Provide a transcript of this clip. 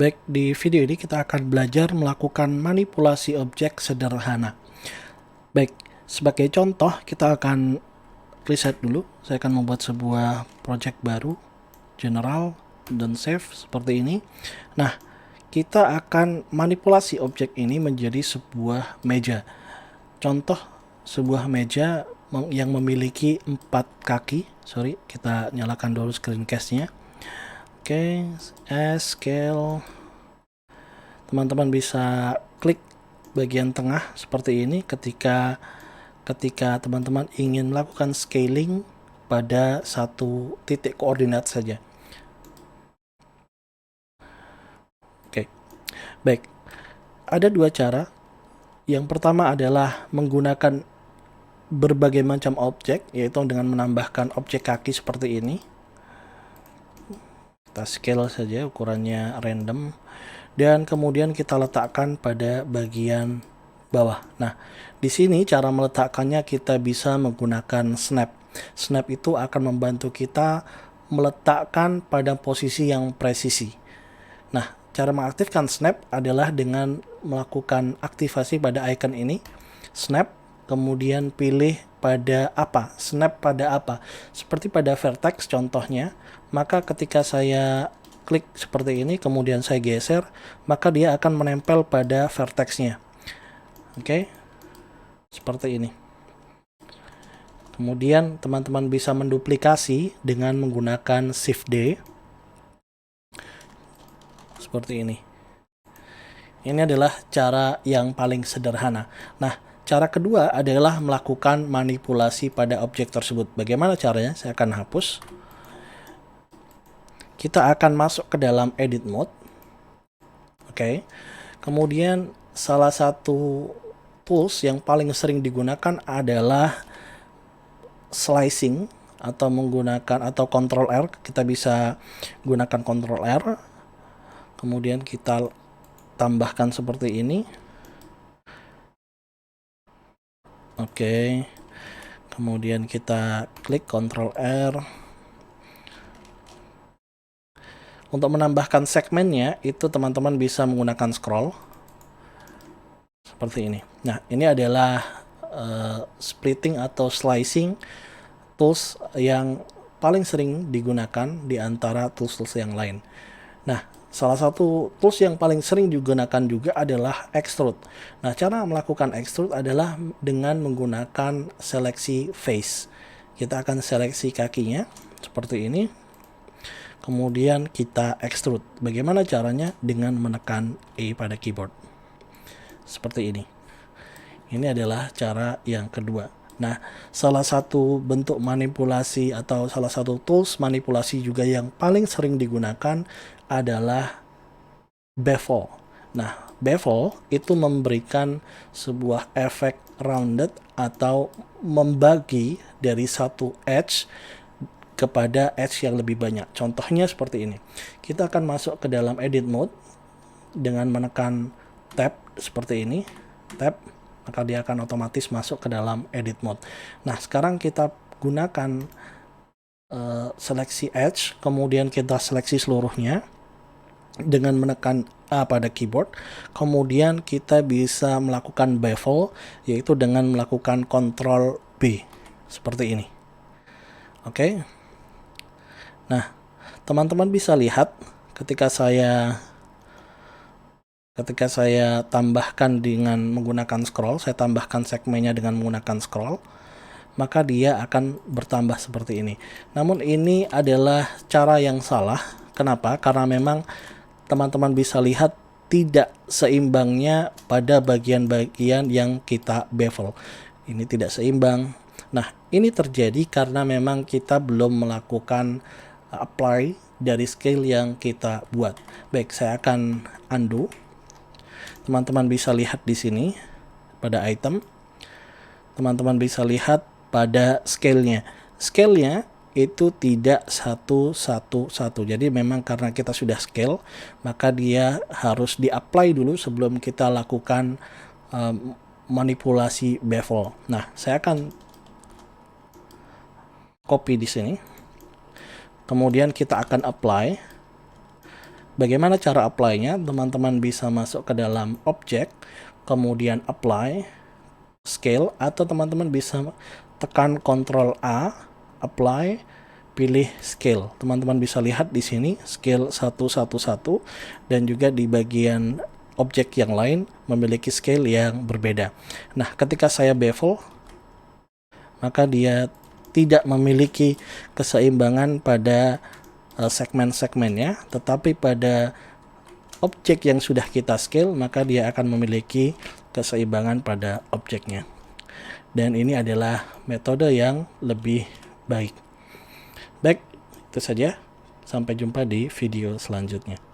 Baik, di video ini kita akan belajar melakukan manipulasi objek sederhana. Baik, sebagai contoh kita akan reset dulu. Saya akan membuat sebuah project baru, general, dan save seperti ini. Nah, kita akan manipulasi objek ini menjadi sebuah meja. Contoh sebuah meja yang memiliki 4 kaki. Sorry, kita nyalakan dulu screencast-nya. Oke, scale. Teman-teman bisa klik bagian tengah seperti ini ketika teman-teman ingin melakukan scaling pada satu titik koordinat saja. Oke, baik. Ada dua cara. Yang pertama adalah menggunakan berbagai macam objek, yaitu dengan menambahkan objek kaki seperti ini. Kita scale saja, ukurannya random. Dan kemudian kita letakkan pada bagian bawah. Nah, di sini cara meletakkannya kita bisa menggunakan snap. Snap itu akan membantu kita meletakkan pada posisi yang presisi. Nah, cara mengaktifkan snap adalah dengan melakukan aktivasi pada icon ini. Snap, kemudian pilih pada apa, snap pada apa. Seperti pada vertex contohnya, maka ketika saya klik seperti ini, kemudian saya geser, maka dia akan menempel pada vertexnya. Oke, seperti ini. Kemudian teman-teman bisa menduplikasi dengan menggunakan Shift D. Seperti ini. Ini adalah cara yang paling sederhana. Nah, cara kedua adalah melakukan manipulasi pada objek tersebut. Bagaimana caranya? Saya akan hapus. Kita akan masuk ke dalam edit mode. Oke. Kemudian salah satu tools yang paling sering digunakan adalah slicing atau menggunakan atau Ctrl R. Kita bisa gunakan Ctrl R. Kemudian kita tambahkan seperti ini. Oke. Kemudian kita klik Ctrl R. Untuk menambahkan segmennya itu teman-teman bisa menggunakan scroll seperti ini. Nah, ini adalah splitting atau slicing tools yang paling sering digunakan di antara tools-tools yang lain. Nah, salah satu tools yang paling sering digunakan juga adalah extrude. Nah, cara melakukan extrude adalah dengan menggunakan seleksi face. Kita akan seleksi kakinya seperti ini. Kemudian kita extrude. Bagaimana caranya? Dengan menekan E pada keyboard. Seperti ini. Ini adalah cara yang kedua. Nah, salah satu bentuk manipulasi atau salah satu tools manipulasi juga yang paling sering digunakan adalah bevel. Nah, bevel itu memberikan sebuah efek rounded atau membagi dari satu edge kepada edge yang lebih banyak. Contohnya seperti ini. Kita akan masuk ke dalam edit mode dengan menekan tab seperti ini. Tab, maka dia akan otomatis masuk ke dalam edit mode. Nah, sekarang kita gunakan seleksi edge, kemudian kita seleksi seluruhnya dengan menekan A pada keyboard. Kemudian kita bisa melakukan bevel, yaitu dengan melakukan Ctrl B seperti ini. Oke. Nah, teman-teman bisa lihat ketika saya tambahkan dengan menggunakan scroll, saya tambahkan segmennya dengan menggunakan scroll, maka dia akan bertambah seperti ini. Namun ini adalah cara yang salah. Kenapa? Karena memang teman-teman bisa lihat tidak seimbangnya pada bagian-bagian yang kita bevel. Ini tidak seimbang. Nah, ini terjadi karena memang kita belum melakukan apply dari scale yang kita buat. Baik, saya akan undo. Teman-teman bisa lihat di sini pada item. Teman-teman bisa lihat pada scale-nya. Scale-nya itu tidak 1:1:1. Jadi memang karena kita sudah scale, maka dia harus di-apply dulu sebelum kita lakukan manipulasi bevel. Nah, saya akan copy di sini. Kemudian kita akan apply. Bagaimana cara apply-nya? Teman-teman bisa masuk ke dalam objek, kemudian apply, scale, atau teman-teman bisa tekan Ctrl A, apply, pilih scale. Teman-teman bisa lihat di sini scale 111 dan juga di bagian objek yang lain memiliki scale yang berbeda. Nah, ketika saya bevel, maka dia tidak memiliki keseimbangan pada segmen-segmennya, tetapi pada objek yang sudah kita scale, maka dia akan memiliki keseimbangan pada objeknya. Dan ini adalah metode yang lebih baik. Baik, itu saja. Sampai jumpa di video selanjutnya.